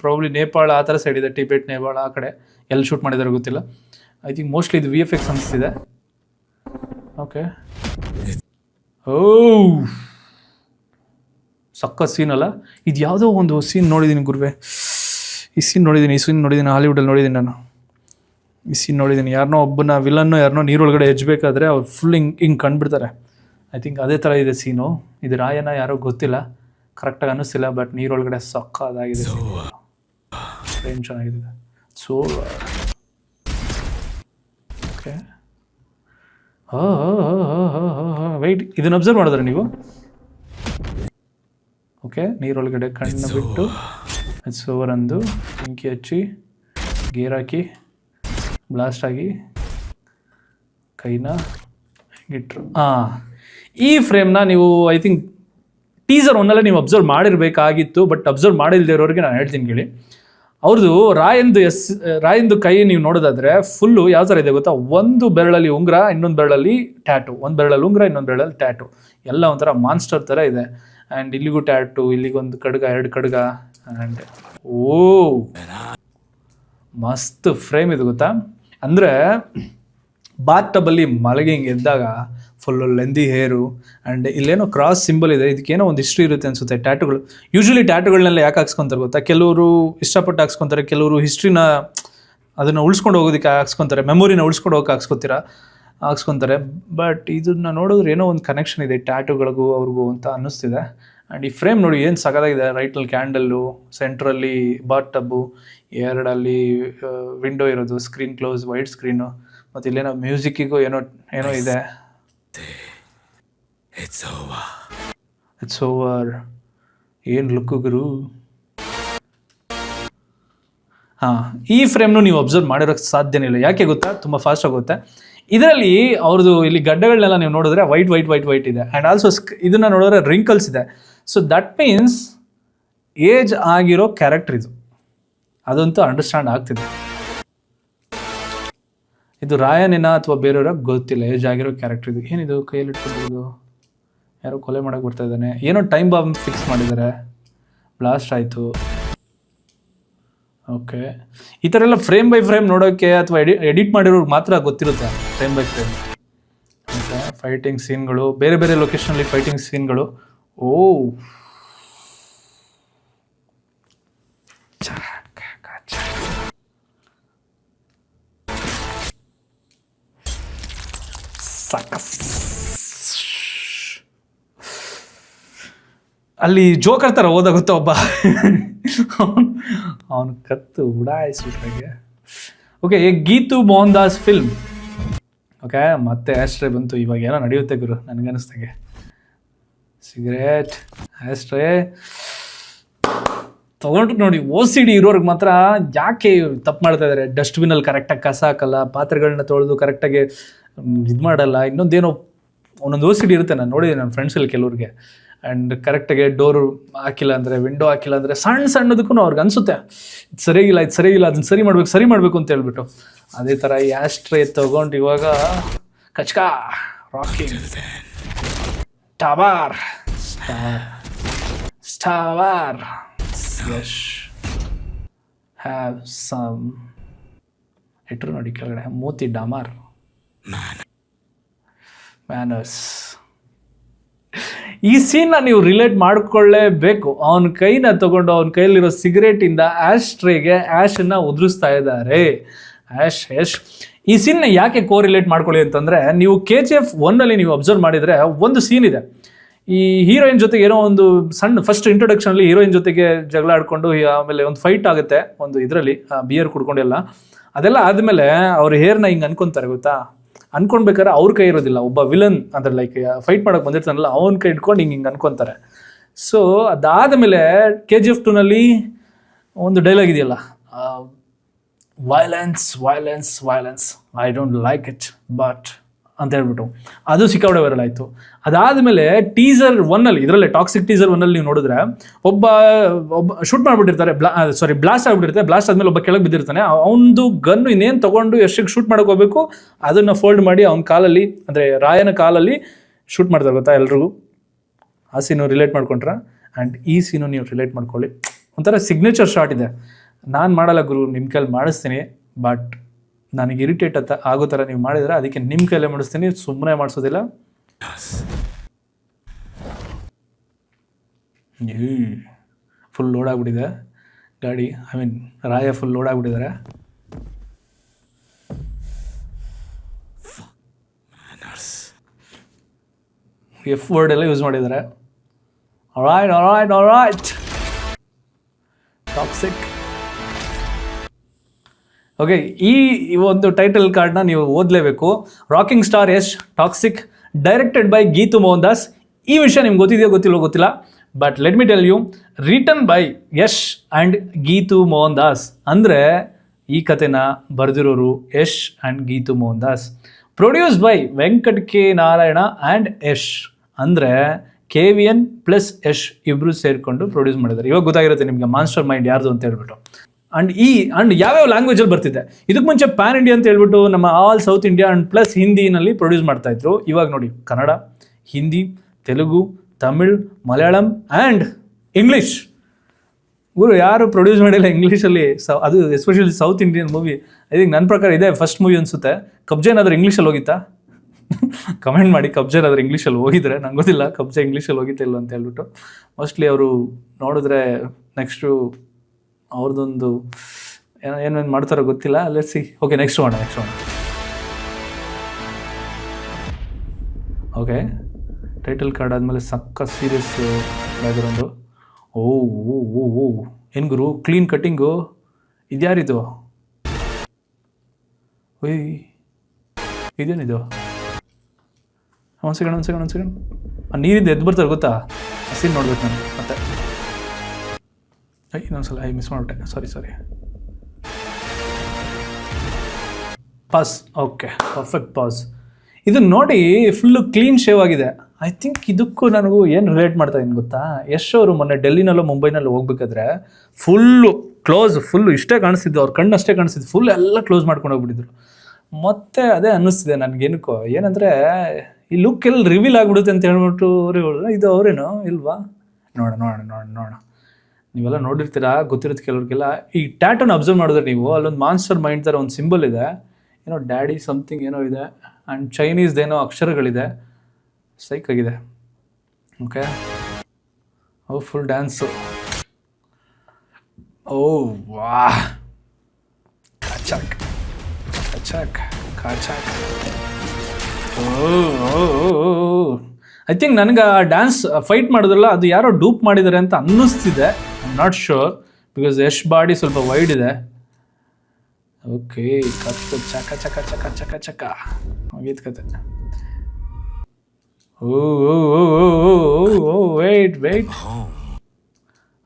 ಪ್ರಾಬ್ಲಿ ನೇಪಾಳ ಆ ಥರ ಸೈಡ್ ಇದೆ, ಟಿಬೆಟ್ ನೇಪಾಳ ಆ ಕಡೆ ಎಲ್ಲಿ ಶೂಟ್ ಮಾಡಿದಾರೆ ಗೊತ್ತಿಲ್ಲ. ಐ ಥಿಂಕ್ ಮೋಸ್ಟ್ಲಿ ಇದು VFX ಅನಿಸ್ತಿದೆ. ಓಕೆ, ಸಕ್ಕ ಸೀನ್ ಅಲ್ಲ ಇದು? ಯಾವುದೋ ಒಂದು ಸೀನ್ ನೋಡಿದ್ದೀನಿ ಗುರುವೆ, ಈ ಸೀನ್ ನೋಡಿದ್ದೀನಿ ಹಾಲಿವುಡಲ್ಲಿ ನೋಡಿದ್ದೀನಿ ನಾನು. ಈ ಸೀನ್ ನೋಡಿದ್ದೀನಿ, ಯಾರನ್ನೋ ಒಬ್ಬನ ವಿಲನ್ನು ಯಾರನ್ನೋ ನೀರೊಳಗಡೆ ಹೆಜ್ಬೇಕಾದ್ರೆ ಅವ್ರು ಫುಲ್ ಹಿಂಗೆ ಕಂಡುಬಿಡ್ತಾರೆ. ಐ ಥಿಂಕ್ ಅದೇ ಥರ ಇದೆ ಸೀನು. ಇದು ರಾಯನ ಯಾರೋ ಗೊತ್ತಿಲ್ಲ, ಕರೆಕ್ಟಾಗಿ ಅನ್ನಿಸ್ತಿಲ್ಲ, ಬಟ್ ನೀರೊಳಗಡೆ ಸಕ್ಕದಾಗಿದೆ. ಏನು ಚೆನ್ನಾಗಿದೆ. ಸೊ ಓಕೆ, ವೆಯ್ಟ್, ಇದನ್ನು ಅಬ್ಸರ್ವ್ ಮಾಡಿದ್ರೆ ನೀವು? ಓಕೆ, ನೀರೊಳಗಡೆ ಕಣ್ಣು ಬಿಟ್ಟು ಸೋವರ್ ಅಂದು ಬೆಂಕಿ ಹಚ್ಚಿ ಗೇರ್ ಹಾಕಿ ಬ್ಲಾಸ್ಟ್ ಆಗಿ ಕೈನ ಇಟ್ರು. ಈ ಫ್ರೇಮ್ನ ನೀವು ಐ ಥಿಂಕ್ ಟೀಸರ್ ಒನ್ನಲ್ಲೇ ನೀವು ಅಬ್ಸರ್ವ್ ಮಾಡಿರಬೇಕಾಗಿತ್ತು, ಬಟ್ ಅಬ್ಸರ್ವ್ ಮಾಡಿಲ್ಲದೆ ಇರೋರಿಗೆ ನಾನು ಹೇಳ್ತೀನಿ ಕೇಳಿ. ಅವ್ರದ್ದು ರಾಯಂದು ಕೈ ನೀವು ನೋಡೋದಾದ್ರೆ ಫುಲ್ಲು ಯಾವ ಥರ ಇದೆ ಗೊತ್ತಾ, ಒಂದು ಬೆರಳಲ್ಲಿ ಉಂಗುರ, ಇನ್ನೊಂದು ಬೆರಳಲ್ಲಿ ಟ್ಯಾಟು, ಒಂದು ಬೆರಳಲ್ಲಿ ಉಂಗುರ, ಇನ್ನೊಂದು ಬೆರಳಲ್ಲಿ ಟ್ಯಾಟು, ಎಲ್ಲ ಒಂಥರ ಮಾನ್ಸ್ಟರ್ ಥರ ಇದೆ. ಆ್ಯಂಡ್ ಇಲ್ಲಿಗೂ ಟ್ಯಾಟು, ಇಲ್ಲಿಗೊಂದು ಖಡ್ಗ, 2 ಖಡ್ಗ. ಆ್ಯಂಡ್ ಮಸ್ತ್ ಫ್ರೇಮ್ ಇದು ಗೊತ್ತಾ. ಅಂದರೆ ಬಾತ್ ಟಬ್ಬಲ್ಲಿ ಮಲಗಿ ಹಿಂಗೆ ಎದ್ದಾಗ ಫುಲ್ಲು ಲೆಂದಿ ಹೇರು ಆ್ಯಂಡ್ ಇಲ್ಲೇನೋ ಕ್ರಾಸ್ ಸಿಂಬಲ್ ಇದೆ. ಇದಕ್ಕೇನೋ ಒಂದು ಹಿಸ್ಟ್ರಿ ಇರುತ್ತೆ ಅನಿಸುತ್ತೆ. ಟ್ಯಾಟುಗಳು ಯೂಶ್ವಲಿ ಟ್ಯಾಟುಗಳನ್ನೆಲ್ಲ ಯಾಕೆ ಹಾಕ್ಸ್ಕೊತಾರೆ ಗೊತ್ತಾ, ಕೆಲವರು ಇಷ್ಟಪಟ್ಟು ಹಾಕ್ಸ್ಕೊತಾರೆ, ಕೆಲವರು ಹಿಸ್ಟ್ರಿನ ಅದನ್ನು ಉಳಿಸ್ಕೊಂಡು ಹೋಗೋದಕ್ಕೆ ಹಾಕ್ಸ್ಕೊತಾರೆ, ಮೆಮೊರಿನ ಉಳಿಸ್ಕೊಂಡು ಹೋಗೋಕೆ ಹಾಕ್ಸ್ಕೊತಾರೆ. ಬಟ್ ಇದನ್ನ ನೋಡಿದ್ರೆ ಏನೋ ಒಂದು ಕನೆಕ್ಷನ್ ಇದೆ ಟ್ಯಾಟುಗಳಿಗೂ ಅವ್ರಿಗೂ ಅಂತ ಅನ್ನಿಸ್ತಿದೆ. ಆ್ಯಂಡ್ ಈ ಫ್ರೇಮ್ ನೋಡಿ ಏನು ಸಖತ್ತಾಗಿದೆ. ರೈಟಲ್ಲಿ ಕ್ಯಾಂಡಲ್ಲು, ಸೆಂಟ್ರಲ್ಲಿ ಬಾತ್ ಟಬ್ಬು, 2ಅಲ್ಲಿ ವಿಂಡೋ ಇರೋದು, ಸ್ಕ್ರೀನ್ ಕ್ಲೋಸ್, ವೈಟ್ ಸ್ಕ್ರೀನು, ಮತ್ತು ಇಲ್ಲೇನೋ ಮ್ಯೂಸಿಕ್ಕಿಗೂ ಏನೋ ಇದೆ. It's over. ಏನು ಲುಕ್ಕು ಗುರು. ಈ ಫ್ರೇಮ್ನು ನೀವು ಅಬ್ಸರ್ವ್ ಮಾಡಿರೋಕ್ಕೆ ಸಾಧ್ಯನೇ ಇಲ್ಲ. ಯಾಕೆ ಗೊತ್ತಾ, ತುಂಬ ಫಾಸ್ಟ್ ಆಗುತ್ತೆ. ಇದರಲ್ಲಿ ಅವ್ರದ್ದು ಇಲ್ಲಿ ಗಡ್ಡೆಗಳನ್ನೆಲ್ಲ ನೀವು ನೋಡಿದ್ರೆ ವೈಟ್ ಇದೆ. ಆ್ಯಂಡ್ ಆಲ್ಸೋ ಇದನ್ನು ನೋಡಿದ್ರೆ ರಿಂಕಲ್ಸ್ ಇದೆ. ಸೊ ದಟ್ ಮೀನ್ಸ್ ಏಜ್ ಆಗಿರೋ ಕ್ಯಾರೆಕ್ಟರ್ ಇದು, ಅದಂತೂ ಅಂಡರ್ಸ್ಟ್ಯಾಂಡ್ ಆಗ್ತಿದೆ. ಇದು ರಾಯನೇನಾ ಅಥವಾ ಬೇರೆಯವರ ಗೊತ್ತಿಲ್ಲ, ಏಜ್ ಆಗಿರೋ ಕ್ಯಾರೆಕ್ಟರ್ ಇದು. ಏನಿದು ಕೈಯಲ್ಲಿ ಇಟ್ಕೊಂಡಿರೋದು, ಯಾರೋ ಕೊಲೆ ಮಾಡೋಕ್ಕೆ ಬರ್ತಾ ಇದ್ದಾನೆ, ಏನೋ ಟೈಮ್ ಬಾಂಬ್ ಫಿಕ್ಸ್ ಮಾಡಿದ್ದಾರೆ, ಬ್ಲಾಸ್ಟ್ ಆಯಿತು. ಓಕೆ, ಈ ಥರ ಎಲ್ಲ ಫ್ರೇಮ್ ಬೈ ಫ್ರೇಮ್ ನೋಡೋಕ್ಕೆ ಅಥವಾ ಎಡಿಟ್ ಮಾಡಿರೋರ್ಗೆ ಮಾತ್ರ ಗೊತ್ತಿರುತ್ತೆ frame by frame. Okay, fighting ಸೀನ್ಗಳು, ಬೇರೆ ಲೊಕೇಶನಲ್ಲಿ ಫೈಟಿಂಗ್ ಸೀನ್ಗಳು. ಅಲ್ಲಿ ಜೋಕರ್ ಥರ ಓದಾಗುತ್ತ ಒಬ್ಬ, ಅವನು ಕತ್ತು ಉಡಾಯಿಸ್ಬಿಟ್ಟಾಗೆ. Okay, Geetu Mohan Das film. Okay, ಮತ್ತೆ ಆಸ್ಟ್ರೇ ಬಂತು. ಇವಾಗ ಏನೋ ನಡೆಯುತ್ತೆ ಗುರು ನನಗನ್ನಿಸ್ದಂಗೆ. ಸಿಗರೇಟ್, ಆಸ್ಟ್ರೇ ತೊಗೊಂಡ್ರು ನೋಡಿ. OCD ಇರೋರ್ಗೆ ಮಾತ್ರ ಯಾಕೆ ತಪ್ಪು ಮಾಡ್ತಾ ಇದ್ದಾರೆ. ಡಸ್ಟ್ಬಿನಲ್ಲಿ ಕರೆಕ್ಟಾಗಿ ಕಸ ಹಾಕಲ್ಲ, ಪಾತ್ರೆಗಳನ್ನ ತೊಳೆದು ಕರೆಕ್ಟಾಗಿ ಇದು ಮಾಡಲ್ಲ, ಇನ್ನೊಂದೇನೋ ಒಂದೊಂದು OCD ಇರುತ್ತೆ. ನಾನು ನೋಡಿದ್ದೀನಿ ನನ್ನ ಫ್ರೆಂಡ್ಸಲ್ಲಿ ಕೆಲವ್ರಿಗೆ. ಆ್ಯಂಡ್ ಕರೆಕ್ಟಾಗಿ ಡೋರು ಹಾಕಿಲ್ಲ ಅಂದರೆ, ವಿಂಡೋ ಹಾಕಿಲ್ಲ ಅಂದರೆ, ಸಣ್ಣದಕ್ಕೂ ಅವ್ರಿಗೆ ಅನಿಸುತ್ತೆ ಇದು ಸರಿಯಾಗಿಲ್ಲ, ಅದನ್ನು ಸರಿ ಮಾಡಬೇಕು ಅಂತ ಹೇಳ್ಬಿಟ್ಟು. ಅದೇ ಥರ ಈ ಆಸ್ಟ್ರೇ ತೊಗೊಂಡು ಇವಾಗ ಕಚ್ಕಾ rocking star Yash have some ಇಟ್ರು ನೋಡಿ ಕೆಳಗಡೆ, ಮೂತಿ ಡಾಮಾರ್ ಮ್ಯಾನರ್ಸ್. ಈ ಸೀನ್ನ ನೀವು ರಿಲೇಟ್ ಮಾಡ್ಕೊಳ್ಳೇಬೇಕು. ಅವನ ಕೈನ ತಗೊಂಡು ಅವನ ಕೈಯಲ್ಲಿರೋ ಸಿಗರೇಟಿಂದ ಆಸ್ಟ್ರೇಗೆ ಆ್ಯಶನ್ನು ಉದುರಿಸ್ತಾ ಇದ್ದಾರೆ. ಆ್ಯಶ್ ಈ ಸೀನ್ನ ಯಾಕೆ ಕೋರಿಲೇಟ್ ಮಾಡ್ಕೊಳ್ಳಿ ಅಂತಂದರೆ, ನೀವು KGF 1 ನೀವು ಅಬ್ಸರ್ವ್ ಮಾಡಿದರೆ ಒಂದು ಸೀನ್ ಇದೆ. ಈ ಹೀರೋಯಿನ್ ಜೊತೆಗೆ ಏನೋ ಒಂದು ಸಣ್ಣ ಫಸ್ಟ್ ಇಂಟ್ರೊಡಕ್ಷನಲ್ಲಿ ಹೀರೋಯಿನ್ ಜೊತೆಗೆ ಜಗಳ ಆಡ್ಕೊಂಡು ಆಮೇಲೆ ಒಂದು ಫೈಟ್ ಆಗುತ್ತೆ ಒಂದು ಇದರಲ್ಲಿ, ಬಿಯರ್ ಕುಡ್ಕೊಂಡೆಲ್ಲ. ಅದೆಲ್ಲ ಆದಮೇಲೆ ಅವ್ರ ಹೇರ್ನ ಹಿಂಗೆ ಅನ್ಕೊತಾರೆ ಗೊತ್ತಾ. ಅನ್ಕೊಳ್ಬೇಕಾದ್ರೆ ಅವ್ರ ಕೈ ಇರೋದಿಲ್ಲ, ಒಬ್ಬ ವಿಲನ್ ಅಂದರೆ ಲೈಕ್ ಫೈಟ್ ಮಾಡೋಕೆ ಬಂದಿರ್ತಾನಲ್ಲ ಅವನ ಕೈ ಇಟ್ಕೊಂಡು ಹಿಂಗೆ ಅನ್ಕೊತಾರೆ. ಸೊ ಅದಾದಮೇಲೆ KGF 2 ಒಂದು ಡೈಲಾಗ್ ಇದೆಯಲ್ಲ, violence I don't like it but ಅಂತ ಹೇಳ್ಬಿಟ್ಟು ಅದು ಸಿಕ್ಕಾಪಟ್ಟೆ ವೈರಲ್ ಆಯಿತು. ಅದಾದಮೇಲೆ ಟೀಸರ್ 1 ಇದರಲ್ಲೇ ಟಾಕ್ಸಿಕ್ ಟೀಸರ್ 1 ನೀವು ನೋಡಿದ್ರೆ ಒಬ್ಬ ಶೂಟ್ ಮಾಡಿಬಿಟ್ಟಿರ್ತಾರೆ, ಬ್ಲಾಸ್ಟ್ ಆಗಿಬಿಟ್ಟಿರ್ತಾರೆ. ಬ್ಲಾಸ್ಟ್ ಆದಮೇಲೆ ಒಬ್ಬ ಕೆಳಗೆ ಬಿದ್ದಿರ್ತಾನೆ. ಅವನದು ಗನ್ನು ಇನ್ನೇನು ತೊಗೊಂಡು ಎಷ್ಟಿಗೆ ಶೂಟ್ ಮಾಡೋಕೆ ಹೋಗಬೇಕು ಅದನ್ನು ಫೋಲ್ಡ್ ಮಾಡಿ ಅವನ ಕಾಲಲ್ಲಿ, ಅಂದರೆ ರಾಯನ ಕಾಲಲ್ಲಿ ಶೂಟ್ ಮಾಡ್ತಾರೆ ಗೊತ್ತಾ ಎಲ್ರಿಗೂ. ಆ ಸೀನು ರಿಲೇಟ್ ಮಾಡ್ಕೊಂಡ್ರೆ. ಆ್ಯಂಡ್ ಈ ಸೀನು ನೀವು ರಿಲೇಟ್ ಮಾಡ್ಕೊಳ್ಳಿ. ಒಂಥರ ಸಿಗ್ನೇಚರ್ ಶಾಟ್ ಇದೆ. ನಾನು ಮಾಡಲ್ಲ ಗುರು, ನಿಮ್ಮ ಕೈಲಿ ಮಾಡಿಸ್ತೀನಿ, ಬಟ್ ನನಗೆ ಇರಿಟೇಟ್ ಆಗೋ ಥರ ನೀವು ಮಾಡಿದ್ರೆ ಅದಕ್ಕೆ ನಿಮ್ಮ ಕೈಲೇ ಮಾಡಿಸ್ತೀನಿ, ಸುಮ್ಮನೆ ಮಾಡಿಸೋದಿಲ್ಲ. ಫುಲ್ ಲೋಡ್ ಆಗಿಬಿಟ್ಟಿದೆ ಗಾಡಿ, ರಾಯ ಫುಲ್ ಲೋಡ್ ಆಗಿಬಿಟ್ಟಿದ್ದಾರೆ. F ವರ್ಡ್ ಎಲ್ಲ ಯೂಸ್ ಮಾಡಿದ್ದಾರೆ. Alright Toxic. ಓಕೆ, ಈ ಒಂದು ಟೈಟಲ್ ಕಾರ್ಡ್ನ ನೀವು ಓದಲೇಬೇಕು. Rocking star Yash Toxic, directed by Geetu Mohan Das. ಈ ವಿಷಯ ನಿಮ್ಗೆ ಗೊತ್ತಿದೆಯೋ ಗೊತ್ತಿಲ್ಲ, but let me tell you, written by Yash and Geetu Mohan Das. ಅಂದರೆ ಈ ಕಥೆನ ಬರೆದಿರೋರು Yash and Geetu Mohan Das. Produced by Venkat K Narayana and Yash. ಅಂದರೆ KVN ಪ್ಲಸ್ ಯಶ್ ಇಬ್ಬರು ಸೇರಿಕೊಂಡು ಪ್ರೊಡ್ಯೂಸ್ ಮಾಡಿದ್ದಾರೆ. ಇವಾಗ ಗೊತ್ತಾಗಿರುತ್ತೆ ನಿಮಗೆ ಮಾನ್ಸ್ಟರ್ ಮೈಂಡ್ ಯಾರ್ದು ಅಂತ ಹೇಳ್ಬಿಟ್ಟು. ಆ್ಯಂಡ್ ಯಾವ್ಯಾವ ಲ್ಯಾಂಗ್ವೇಜಲ್ಲಿ ಬರ್ತಿದೆ. ಇದಕ್ಕೆ ಮುಂಚೆ ಪ್ಯಾನ್ ಇಂಡಿಯಾ ಅಂತ ಹೇಳ್ಬಿಟ್ಟು ನಮ್ಮ all South India and plus ಹಿಂದಿನಲ್ಲಿ ಪ್ರೊಡ್ಯೂಸ್ ಮಾಡ್ತಾಯಿದ್ರು. ಇವಾಗ ನೋಡಿ ಕನ್ನಡ, ಹಿಂದಿ, ತೆಲುಗು, ತಮಿಳ್, ಮಲಯಾಳಂ ಆ್ಯಂಡ್ ಇಂಗ್ಲೀಷ್. ಗುರು ಯಾರು ಪ್ರೊಡ್ಯೂಸ್ ಮಾಡಿಲ್ಲ ಇಂಗ್ಲೀಷಲ್ಲಿ, ಅದು especially South Indian movie. I think ನನ್ನ ಪ್ರಕಾರ ಇದೇ ಫಸ್ಟ್ ಮೂವಿ ಅನಿಸುತ್ತೆ. ಕಬ್ಜೆ ಏನಾದರೂ ಇಂಗ್ಲೀಷಲ್ಲಿ ಹೋಗಿತ್ತಾ? ಕಮೆಂಟ್ ಮಾಡಿ, ಕಬ್ಜೆ ಏನಾದರೂ ಇಂಗ್ಲೀಷಲ್ಲಿ ಹೋಗಿದ್ರೆ. ನಂಗೆ ಗೊತ್ತಿಲ್ಲ ಕಬ್ಜೆ ಇಂಗ್ಲೀಷಲ್ಲಿ ಹೋಗಿತ್ತಾ ಇಲ್ಲ ಅಂತ ಹೇಳ್ಬಿಟ್ಟು. ಮೋಸ್ಟ್ಲಿ ಅವರು ನೋಡಿದ್ರೆ ನೆಕ್ಸ್ಟು ಅವ್ರದ್ದೊಂದು ಏನೇನು ಮಾಡ್ತಾರೋ ಗೊತ್ತಿಲ್ಲ. Let's see. ಓಕೆ, ನೆಕ್ಸ್ಟ್ ಮಾಡೋಣ. ಓಕೆ, ಟೈಟಲ್ ಕಾರ್ಡ್ ಆದಮೇಲೆ ಸಕ್ಕ ಸೀರಿಯಸ್ ಬ್ಯಾಕ್ಗ್ರೌಂಡು. ಓ ಓ ಓ ಓ ಏನು ಗುರು, ಕ್ಲೀನ್ ಕಟ್ಟಿಂಗು. ಇದ್ಯಾರಿದು? ಓಯ್ ಇದೇನಿದು? ಒಂದು ಸೆಕೆಂಡ್. ಆ ನೀರಿಂದ ಎದ್ದು ಬರ್ತಾರೆ ಗೊತ್ತಾ? ಸೀನ್ ನೋಡ್ಬೇಕು ನಾನು ಮತ್ತೆ. ಇನ್ನೊಂದ್ಸಲ ಮಿಸ್ ಮಾಡಿಬಿಟ್ಟೆ, ಸಾರಿ. ಪಾಸ್. Okay, perfect pass. ಇದನ್ನ ನೋಡಿ ಫುಲ್ಲು ಕ್ಲೀನ್ ಶೇವ್ ಆಗಿದೆ. ಐ ಥಿಂಕ್ ಇದಕ್ಕೂ ನನಗೂ ಏನು ರಿಲೇಟ್ ಮಾಡ್ತಾ ಇದ್ದೀನಿ ಗೊತ್ತಾ? ಯಶ್ ಅವರು ಮೊನ್ನೆ ಡೆಲ್ಲಿನಲ್ಲೋ ಮುಂಬೈನಲ್ಲೋ ಹೋಗ್ಬೇಕಾದ್ರೆ ಫುಲ್ಲು ಇಷ್ಟೇ ಕಾಣಿಸ್ತಿದ್ದು, ಅವ್ರ ಕಣ್ಣು ಅಷ್ಟೇ ಕಾಣಿಸ್ತಿದ್ದು, ಫುಲ್ ಎಲ್ಲ ಕ್ಲೋಸ್ ಮಾಡ್ಕೊಂಡು ಹೋಗ್ಬಿಟ್ಟಿದ್ರು. ಮತ್ತೆ ಅದೇ ಅನ್ನಿಸ್ತಿದೆ ನನಗೇನಕ್ಕೋ, ಏನಂದರೆ ಈ ಲುಕ್ ಎಲ್ಲ ರಿವೀಲ್ ಆಗಿಬಿಡುತ್ತೆ ಅಂತ ಹೇಳ್ಬಿಟ್ಟು ಇದು ಅವರೇನೋ ಇಲ್ವಾ? ನೋಡೋಣ. ನೀವೆಲ್ಲ ನೋಡಿರ್ತೀರಾ, ಗೊತ್ತಿರುತ್ತೆ ಕೆಲವ್ರಿಗೆಲ್ಲ. ಈ ಟ್ಯಾಟನ್ನು ಅಬ್ಸರ್ವ್ ಮಾಡಿದ್ರೆ ನೀವು, ಅಲ್ಲೊಂದು ಮಾನ್ಸ್ಟರ್ ಮೈಂಡ್ ಥರ ಒಂದು ಸಿಂಬಲ್ ಇದೆ, ಏನೋ ಡ್ಯಾಡಿ ಸಮಥಿಂಗ್ ಏನೋ ಇದೆ, ಆ್ಯಂಡ್ ಚೈನೀಸ್ದೇನೋ ಅಕ್ಷರಗಳಿದೆ. ಸೈಕ್ ಆಗಿದೆ. Okay, full dance. ಓ ವಾ, ಕಾಚಾಕ್. ಐ ಥಿಂಕ್ ನನಗೆ ಆ ಡ್ಯಾನ್ಸ್ ಫೈಟ್ ಮಾಡಿದ್ರಲ್ಲ, ಅದು ಯಾರೋ ಡೂಪ್ ಮಾಡಿದ್ದಾರೆ ಅಂತ ಅನ್ನಿಸ್ತಿದೆ. I am not sure, because Yash body ಸ್ವಲ್ಪ ವೈಡ್ ಇದೆ. ಓಕೆ, ಕತ್ತು ಚಕ ಹೋಗಿತ್ತು ಕತೆ. Wait,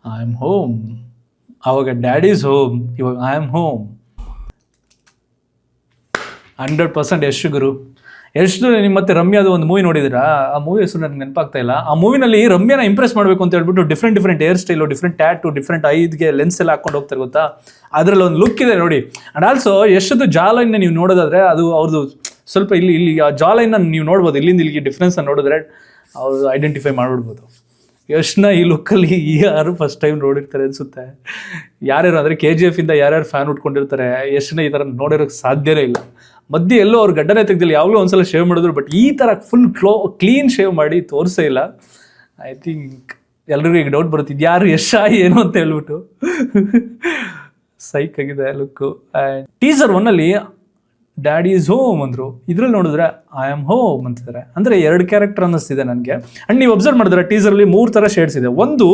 I am home. ಆವಾಗ ಡ್ಯಾಡೀಸ್ ಹೋಮ್, ಇವಾಗ ಐ ಆಮ್ ಹೋಮ್. 100% ಯಶ್ ಗುರು. ಯಶ್ ನಿಮ್ಮ ಮತ್ತೆ ರಮ್ಯಾದು ಒಂದು ಮೂವಿ ನೋಡಿದಿರಾ? ಆ ಮೂವಿ ಹೆಸರು ನನಗೆ ನೆನಪಾಗ್ತಾ ಇಲ್ಲ. ಆ ಮೂವಿನಲ್ಲಿ ರಮ್ಯಾನ ಇಂಪ್ರೆಸ್ ಮಾಡಬೇಕು ಅಂತ ಹೇಳ್ಬಿಟ್ಟು different hair style, different tattoo, different ಐದ್ಗೆ ಲೆನ್ಸ್ ಎಲ್ಲ ಹಾಕೊಂಡು ಹೋಗ್ತಾರೆ ಗೊತ್ತಾ? ಅದರಲ್ಲಿ ಒಂದು ಲುಕ್ ಇದೆ ನೋಡಿ. ಆ್ಯಂಡ್ ಆಲ್ಸೋ ಯಶದ್ದು ಜಾಲೈನ್ನ ನೀವು ನೋಡೋದಾದ್ರೆ, ಅದು ಅವ್ರದ್ದು ಸ್ವಲ್ಪ ಇಲ್ಲಿ ಆ ಜಾಲೈನ್ನ ನೀವು ನೋಡ್ಬೋದು. ಇಲ್ಲಿಂದ ಇಲ್ಲಿಗೆ ಡಿಫ್ರೆನ್ಸ್ನ ನೋಡಿದ್ರೆ ಅವರು ಐಡೆಂಟಿಫೈ ಮಾಡಿಬಿಡ್ಬೋದು. ಯಶ್ನ ಈ ಲುಕ್ಕಲ್ಲಿ ಯಾರು ಫಸ್ಟ್ ಟೈಮ್ ನೋಡಿರ್ತಾರೆ ಅನಿಸುತ್ತೆ. ಯಾರ್ಯಾರು ಅಂದರೆ KGF ಇಂದ ಯಾರ್ಯಾರು ಫ್ಯಾನ್ ಉಟ್ಕೊಂಡಿರ್ತಾರೆ, ಯಶ್ನ ಈ ಥರ ನೋಡಿರೋಕ್ಕೆ ಸಾಧ್ಯನೇ ಇಲ್ಲ. ಮಧ್ಯೆ ಎಲ್ಲೋ ಅವ್ರು ಗಡ್ಡನೇ ತೆಗ್ದಿಲ್ಲ, ಯಾವಾಗಲೂ ಒಂದ್ಸಲ ಶೇವ್ ಮಾಡಿದ್ರು. ಬಟ್ ಈ ಥರ ಫುಲ್ ಕ್ಲೀನ್ ಶೇವ್ ಮಾಡಿ ತೋರಿಸೇ ಇಲ್ಲ. ಐ ಥಿಂಕ್ ಎಲ್ರಿಗೂ ಈಗ ಡೌಟ್ ಬರುತ್ತೆ, ಇದು ಯಾರು ಯಶ್ ಏನು ಅಂತ ಹೇಳ್ಬಿಟ್ಟು. ಸೈಕ್ ಆಗಿದೆ look. And teaser 1 daddy is home ಅಂದರು. ಇದ್ರಲ್ಲಿ ನೋಡಿದ್ರೆ ಐ ಆಮ್ ಹೋಮ್ ಅಂತಿದ್ದಾರೆ. ಅಂದರೆ 2 ಕ್ಯಾರೆಕ್ಟರ್ ಅನ್ನಿಸ್ತಿದೆ ನನಗೆ. ಆ್ಯಂಡ್ ನೀವು ಅಬ್ಸರ್ವ್ ಮಾಡಿದ್ರೆ ಟೀಸರಲ್ಲಿ 3 ಥರ ಶೇಡ್ಸ್ ಇದೆ. ಒಂದು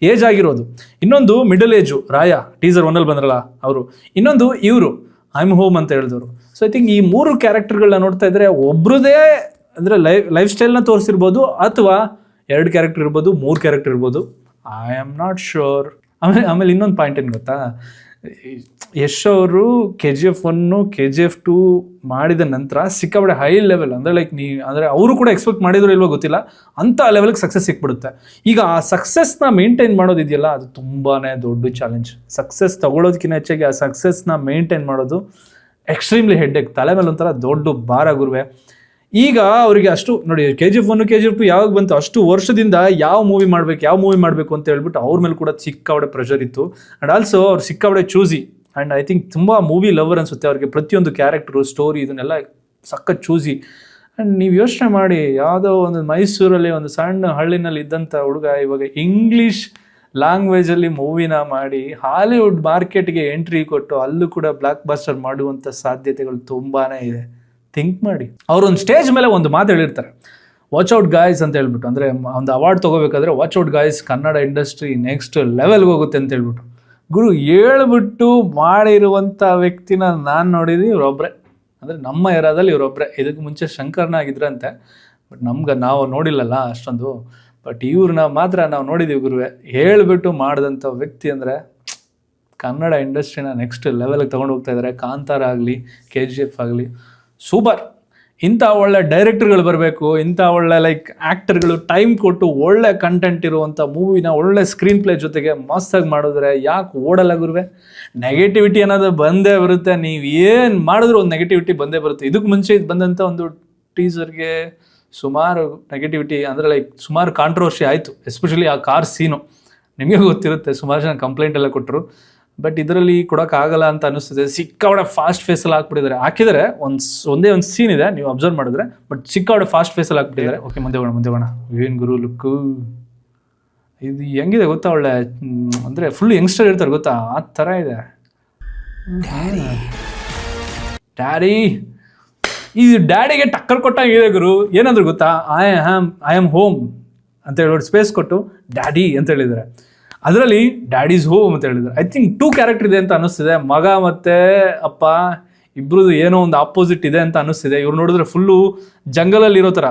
ಏಜ್ ಆಗಿರೋದು, ಇನ್ನೊಂದು ಮಿಡಲ್ ಏಜು ರಾಯ, ಟೀಸರ್ 1 ಬಂದ್ರಲ್ಲ ಅವರು, ಇನ್ನೊಂದು ಇವರು ಐ ಆಮ್ ಹೋಮ್ ಅಂತ ಹೇಳಿದವರು. ಸೊ ಐ ಥಿಂಕ್ ಈ 3 ಕ್ಯಾರೆಕ್ಟರ್ಗಳನ್ನ ನೋಡ್ತಾ ಇದ್ರೆ ಒಬ್ರದೇ ಅಂದರೆ ಲೈಫ್ ಸ್ಟೈಲ್ನ ತೋರಿಸಿರ್ಬೋದು, ಅಥವಾ 2 ಕ್ಯಾರೆಕ್ಟರ್ ಇರ್ಬೋದು, 3 ಕ್ಯಾರೆಕ್ಟರ್ ಇರ್ಬೋದು. I am not sure. ಆಮೇಲೆ ಇನ್ನೊಂದು ಪಾಯಿಂಟ್ ಏನು ಗೊತ್ತಾ? ಯಶ್ ಅವರು KGF 1, KGF 2 ಮಾಡಿದ ನಂತರ ಸಿಕ್ಕಾಬಡೆ ಹೈ ಲೆವೆಲ್, ಅಂದರೆ ಲೈಕ್ ಅಂದರೆ ಅವರು ಕೂಡ ಎಕ್ಸ್ಪೆಕ್ಟ್ ಮಾಡಿದ್ರು ಇಲ್ವೋ ಗೊತ್ತಿಲ್ಲ, ಅಂಥ ಲೆವೆಲ್ಗೆ ಸಕ್ಸಸ್ ಸಿಕ್ಬಿಡುತ್ತೆ. ಈಗ ಆ ಸಕ್ಸಸ್ನ ಮೇಂಟೈನ್ ಮಾಡೋದಿದೆಯಲ್ಲ, ಅದು ತುಂಬಾ ದೊಡ್ಡ ಚಾಲೆಂಜ್. ಸಕ್ಸಸ್ ತಗೊಳ್ಳೋದಕ್ಕಿಂತ ಹೆಚ್ಚಾಗಿ ಆ ಸಕ್ಸಸ್ನ ಮೇಂಟೈನ್ ಮಾಡೋದು ಎಕ್ಸ್ಟ್ರೀಮ್ಲಿ ಹೆಡ್ಡೇಕ್, ತಲೆ ಮೇಲೆ ಒಂಥರ ದೊಡ್ಡ ಭಾರ ಗುರುವೆ. ಈಗ ಅವರಿಗೆ ಅಷ್ಟು ನೋಡಿ, KGF 1, KGF 2 ಯಾವಾಗ ಬಂತು, ಅಷ್ಟು ವರ್ಷದಿಂದ ಯಾವ ಮೂವಿ ಮಾಡಬೇಕು ಅಂತ ಹೇಳ್ಬಿಟ್ಟು ಅವ್ರ ಮೇಲೆ ಕೂಡ ಸಿಕ್ಕಾಬಡೆ ಪ್ರೆಷರ್ ಇತ್ತು. ಆ್ಯಂಡ್ ಆಲ್ಸೋ ಅವ್ರು ಸಿಕ್ಕಾಬಡೆ ಚೂಸಿ. ಆ್ಯಂಡ್ ಐ ಥಿಂಕ್ ತುಂಬ ಮೂವಿ ಲವರ್ ಅನಿಸುತ್ತೆ ಅವ್ರಿಗೆ. ಪ್ರತಿಯೊಂದು ಕ್ಯಾರೆಕ್ಟ್ರು, ಸ್ಟೋರಿ, ಇದನ್ನೆಲ್ಲ ಸಖತ್ ಚೂಸಿ. ಆ್ಯಂಡ್ ನೀವು ಯೋಚನೆ ಮಾಡಿ, ಯಾವುದೋ ಒಂದು ಮೈಸೂರಲ್ಲಿ ಒಂದು ಸಣ್ಣ ಹಳ್ಳಿನಲ್ಲಿ ಇದ್ದಂಥ ಹುಡುಗ ಇವಾಗ ಇಂಗ್ಲೀಷ್ ಲ್ಯಾಂಗ್ವೇಜಲ್ಲಿ ಮೂವಿನ ಮಾಡಿ ಹಾಲಿವುಡ್ ಮಾರ್ಕೆಟ್ಗೆ ಎಂಟ್ರಿ ಕೊಟ್ಟು ಅಲ್ಲೂ ಕೂಡ ಬ್ಲಾಕ್ ಬಾಸ್ಟರ್ ಮಾಡುವಂಥ ಸಾಧ್ಯತೆಗಳು ತುಂಬಾ ಇದೆ. ಥಿಂಕ್ ಮಾಡಿ. ಅವರೊಂದು ಸ್ಟೇಜ್ ಮೇಲೆ ಒಂದು ಮಾತು ಹೇಳಿರ್ತಾರೆ, ವಾಚ್ ಔಟ್ ಗಾಯ್ಸ್ ಅಂತ ಹೇಳ್ಬಿಟ್ಟು. ಅಂದರೆ ಒಂದು ಅವಾರ್ಡ್ ತೊಗೋಬೇಕಾದ್ರೆ watch out guys, Kannada industry next ಲೆವೆಲ್ಗೆ ಹೋಗುತ್ತೆ ಅಂತ ಹೇಳ್ಬಿಟ್ಟು. ಗುರು ಹೇಳ್ಬಿಟ್ಟು ಮಾಡಿರುವಂಥ ವ್ಯಕ್ತಿನ ನಾನು ನೋಡಿದ್ದೀನಿ ಇವರೊಬ್ಬರೇ, ಅಂದರೆ ನಮ್ಮ ಏರಿಯಾದಲ್ಲಿ ಇವರೊಬ್ಬರೇ. ಇದಕ್ಕೆ ಮುಂಚೆ ಶಂಕರ್ನ ಆಗಿದ್ರಂತೆ, ಬಟ್ ನಾವು ನೋಡಿಲ್ಲಲ್ಲ ಅಷ್ಟೊಂದು. ಬಟ್ ಇವ್ರನ್ನ ಮಾತ್ರ ನಾವು ನೋಡಿದ್ದೀವಿ ಗುರುವೆ, ಹೇಳಿಬಿಟ್ಟು ಮಾಡಿದಂಥ ವ್ಯಕ್ತಿ ಅಂದರೆ ಕನ್ನಡ ಇಂಡಸ್ಟ್ರಿನ ನೆಕ್ಸ್ಟ್ ಲೆವೆಲ್ಗೆ ತೊಗೊಂಡು ಹೋಗ್ತಾ ಇದ್ದಾರೆ. ಕಾಂತಾರ ಆಗಲಿ, KGF ಆಗಲಿ, ಸೂಪರ್. ಇಂಥ ಒಳ್ಳೆ ಡೈರೆಕ್ಟರ್ಗಳು ಬರಬೇಕು, ಇಂಥ ಒಳ್ಳೆ ಆ್ಯಕ್ಟರ್ಗಳು ಟೈಮ್ ಕೊಟ್ಟು ಒಳ್ಳೆ ಕಂಟೆಂಟ್ ಇರುವಂಥ ಮೂವಿನ ಒಳ್ಳೆ ಸ್ಕ್ರೀನ್ ಪ್ಲೇ ಜೊತೆಗೆ ಮಸ್ತಾಗಿ ಮಾಡಿದ್ರೆ ಯಾಕೆ ಓಡಲ್ಲ ಗುರುವೆ? ನೆಗೆಟಿವಿಟಿ ಅನ್ನೋದು ಬಂದೇ ಬರುತ್ತೆ, ನೀವು ಏನು ಮಾಡಿದ್ರು ಒಂದು ನೆಗೆಟಿವಿಟಿ ಬಂದೇ ಬರುತ್ತೆ. ಇದಕ್ಕೆ ಮುಂಚೆ ಇದು ಬಂದಂಥ ಒಂದು ಟೀಸರ್ಗೆ ಸುಮಾರು ನೆಗೆಟಿವಿಟಿ ಅಂದರೆ ಸುಮಾರು ಕಾಂಟ್ರವರ್ಸಿ ಆಯಿತು, ಎಸ್ಪೆಷಲಿ ಆ ಕಾರ್ ಸೀನು. ನಿಮಗೆ ಗೊತ್ತಿರುತ್ತೆ, ಸುಮಾರು ಜನ ಕಂಪ್ಲೇಂಟ್ ಎಲ್ಲ ಕೊಟ್ಟರು. ಬಟ್ ಇದರಲ್ಲಿ ಕೊಡೋಕ್ಕಾಗಲ್ಲ ಅಂತ ಅನಿಸ್ತದೆ. ಸಿಕ್ಕಾವಡೆ ಫಾಸ್ಟ್ ಫೇಸಲ್ಲಿ ಹಾಕಿದ್ದಾರೆ. ಒಂದೇ ಒಂದು ಸೀನ್ ಇದೆ, ನೀವು ಅಬ್ಸರ್ವ್ ಮಾಡಿದ್ರೆ, ಬಟ್ ಸಿಕ್ಕಾವಡೆ ಫಾಸ್ಟ್ ಫೇಸಲ್ಲಿ ಹಾಕ್ಬಿಟ್ಟಿದ್ದಾರೆ. ಓಕೆ, ಮುಂದೆ ಹೋಗೋಣ. ಏನು ಗುರು ಲುಕ್ಕು ಇದು ಹೆಂಗಿದೆ ಗೊತ್ತಾ? ಒಳ್ಳೆ ಅಂದರೆ ಫುಲ್ ಯಂಗ್ಸ್ಟರ್ ಇರ್ತಾರೆ ಗೊತ್ತಾ, ಆ ಥರ ಇದೆ. ಡ್ಯಾಡಿ, ಈ ಡ್ಯಾಡಿಗೆ ಟಕ್ಕರ್ ಕೊಟ್ಟಂಗಿದೆ ಗುರು. ಏನಂದ್ರು ಗೊತ್ತಾ? ಐ ಆಮ್ ಹೋಮ್ ಅಂತ ಹೇಳಿ ಸ್ಪೇಸ್ ಕೊಟ್ಟು ಡ್ಯಾಡಿ ಅಂತ ಹೇಳಿದ್ದಾರೆ. ಅದರಲ್ಲಿ ಡ್ಯಾಡೀಸ್ ಹೋಮ್ ಅಂತ ಹೇಳಿದ್ದಾರೆ. ಐ ಥಿಂಕ್ 2 ಕ್ಯಾರೆಕ್ಟರ್ ಇದೆ ಅಂತ ಅನ್ನಿಸ್ತಿದೆ. ಮಗ ಮತ್ತು ಅಪ್ಪ ಇಬ್ರದ್ದು ಏನೋ ಒಂದು ಆಪೋಸಿಟ್ ಇದೆ ಅಂತ ಅನ್ನಿಸ್ತಿದೆ. ಇವ್ರು ನೋಡಿದ್ರೆ ಫುಲ್ಲು ಜಂಗಲಲ್ಲಿ ಇರೋ ಥರ,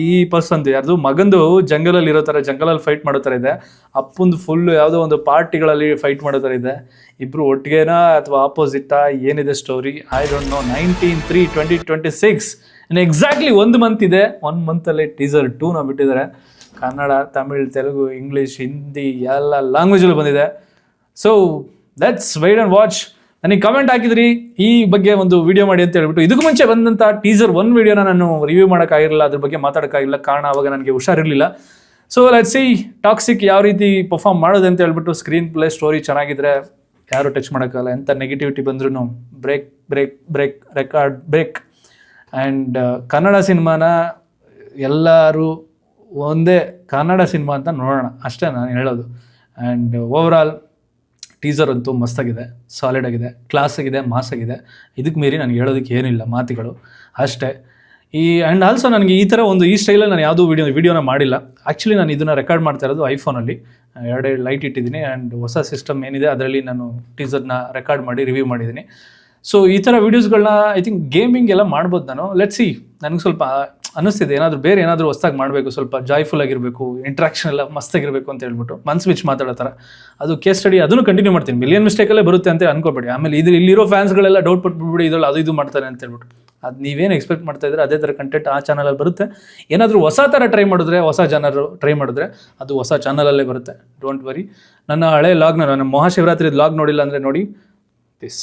ಈ ಪರ್ಸನ್ದು ಯಾರ್ದು ಮಗಂದು ಜಂಗಲಲ್ಲಿ ಇರೋ ಥರ, ಜಂಗಲಲ್ಲಿ ಫೈಟ್ ಮಾಡೋ ಥರ ಇದೆ. ಅಪ್ಪಂದು ಫುಲ್ಲು ಯಾವುದೋ ಒಂದು ಪಾರ್ಟಿಗಳಲ್ಲಿ ಫೈಟ್ ಮಾಡೋ ಥರ ಇದೆ. ಇಬ್ಬರು ಒಟ್ಟಿಗೆನಾ ಅಥವಾ ಆಪೋಸಿಟಾ ಏನಿದೆ ಸ್ಟೋರಿ? I don't know. 19/3/2026 ಇನ್ನು ಎಕ್ಸಾಕ್ಟ್ಲಿ 1 ಮಂತ್ ಇದೆ. 1 ಮಂತಲ್ಲಿ ಟೀಸರ್ 2ನ ಬಿಟ್ಟಿದ್ದಾರೆ. ಕನ್ನಡ, ತಮಿಳ್, ತೆಲುಗು, ಇಂಗ್ಲೀಷ್, ಹಿಂದಿ ಎಲ್ಲ ಲ್ಯಾಂಗ್ವೇಜಲ್ಲಿ ಬಂದಿದೆ. So let's wait and watch. ನನಗೆ ಕಮೆಂಟ್ ಹಾಕಿದ್ರಿ ಈ ಬಗ್ಗೆ ಒಂದು ವಿಡಿಯೋ ಮಾಡಿ ಅಂತ ಹೇಳ್ಬಿಟ್ಟು. ಇದಕ್ಕೂ ಮುಂಚೆ ಬಂದಂಥ ಟೀಸರ್ 1 ವಿಡಿಯೋನ ನಾನು ರಿವ್ಯೂ ಮಾಡೋಕ್ಕಾಗಿರಲಿಲ್ಲ, ಅದ್ರ ಬಗ್ಗೆ ಮಾತಾಡೋಕ್ಕಾಗಿಲ್ಲ. ಕಾರಣ ಅವಾಗ ನನಗೆ ಹುಷಾರಿರಲಿಲ್ಲ. ಸೊ ಲೆಟ್ಸ್ ಸಿ ಟಾಕ್ಸಿಕ್ ಯಾವ ರೀತಿ ಪರ್ಫಾರ್ಮ್ ಮಾಡೋದು ಅಂತ ಹೇಳ್ಬಿಟ್ಟು. ಸ್ಕ್ರೀನ್ ಪ್ಲೇ, ಸ್ಟೋರಿ ಚೆನ್ನಾಗಿದ್ರೆ ಯಾರು ಟಚ್ ಮಾಡೋಕ್ಕಲ್ಲ. ಎಂಥ ನೆಗೆಟಿವಿಟಿ ಬಂದ್ರೂ ಬ್ರೇಕ್. ಆ್ಯಂಡ್ ಕನ್ನಡ ಸಿನಿಮಾನ ಎಲ್ಲರೂ ಒಂದೇ ಕನ್ನಡ ಸಿನಿಮಾ ಅಂತ ನೋಡೋಣ ಅಷ್ಟೇ ನಾನು ಹೇಳೋದು. ಆ್ಯಂಡ್ ಓವರಾಲ್ ಟೀಸರ್ ಅಂತೂ ಮಸ್ತಾಗಿದೆ, ಸಾಲಿಡ್ ಆಗಿದೆ, ಕ್ಲಾಸ್ ಆಗಿದೆ, ಮಾಸ್ ಆಗಿದೆ. ಇದಕ್ಕೆ ಮೀರಿ ನನಗೆ ಹೇಳೋದಕ್ಕೆ ಏನಿಲ್ಲ, ಮಾತುಗಳು ಅಷ್ಟೇ. ಆ್ಯಂಡ್ ಆಲ್ಸೋ ನನಗೆ ಈ ಥರ ಈ ಸ್ಟೈಲಲ್ಲಿ ನಾನು ಯಾವುದೂ ವಿಡಿಯೋನ ಮಾಡಿಲ್ಲ. ಆ್ಯಕ್ಚುಲಿ ನಾನು ಇದನ್ನು ರೆಕಾರ್ಡ್ ಮಾಡ್ತಾ ಇರೋದು ಐಫೋನಲ್ಲಿ. 2 ಲೈಟ್ ಇಟ್ಟಿದ್ದೀನಿ. ಆ್ಯಂಡ್ ಹೊಸ ಸಿಸ್ಟಮ್ ಏನಿದೆ ಅದರಲ್ಲಿ ನಾನು ಟೀಸರ್ನ ರೆಕಾರ್ಡ್ ಮಾಡಿ ರಿವ್ಯೂ ಮಾಡಿದ್ದೀನಿ. ಸೊ ಈ ಥರ ವೀಡಿಯೋಸ್ಗಳನ್ನ ಐ ಥಿಂಕ್ ಗೇಮಿಂಗ್ ಎಲ್ಲ ಮಾಡ್ಬೋದು ನಾನು. Let's see. ನನಗೆ ಸ್ವಲ್ಪ ಅನ್ನಿಸ್ತಿದೆ ಏನಾದರೂ ಏನಾದರೂ ಹೊಸ್ದಾಗಿ ಮಾಡಬೇಕು, ಸ್ವಲ್ಪ ಜಾಯ್ಫುಲ್ ಆಗಿರಬೇಕು, ಇಂಟ್ರಾಕ್ಷನ್ ಎಲ್ಲ ಮಸ್ತಾಗಿರಬೇಕು ಅಂತ ಹೇಳ್ಬಿಟ್ಟು ಮನ್ಸು ಬಿಚ್ಚಿ ಮಾತಾಡೋ ಥರ. ಅದು ಕೇಸ್ ಸ್ಟಡಿ ಅದನ್ನು ಕಂಟಿನ್ಯೂ ಮಾಡ್ತೀನಿ. ಮಿಲಿಯನ್ ಮಿಸ್ಟೇಕಲ್ಲೇ ಬರುತ್ತೆ ಅಂತ ಅನ್ಕೋಬೇಡಿ. ಆಮೇಲೆ ಇಲ್ಲಿರೋ ಫ್ಯಾನ್ಸ್ಗಳೆಲ್ಲ ಡೌಟ್ ಪಟ್ಬಿಡಿ ಇದ್ರಲ್ಲಿ ಅದು ಇದು ಮಾಡ್ತಾರೆ ಅಂತ ಹೇಳ್ಬಿಟ್ಟು. ಅದು ನೀವೇನು ಎಕ್ಸ್ಪೆಕ್ಟ್ ಮಾಡ್ತಾ ಇದ್ರೆ ಅದೇ ಥರ ಕಂಟೆಂಟ್ ಆ ಚಾನಲಲ್ಲಿ ಬರುತ್ತೆ. ಏನಾದರೂ ಹೊಸ ಥರ ಟ್ರೈ ಮಾಡಿದ್ರೆ, ಹೊಸ ಜನರು ಟ್ರೈ ಮಾಡಿದ್ರೆ ಅದು ಹೊಸ ಚಾನಲಲ್ಲೇ ಬರುತ್ತೆ. Don't worry. ನನ್ನ ಹಳೆ ಲಾಗ್ನ, ನನ್ನ ಮಹಾಶಿವರಾತ್ರಿ ಲಾಗ್ ನೋಡಿಲ್ಲ ಅಂದರೆ ನೋಡಿ. ಪೀಸ್.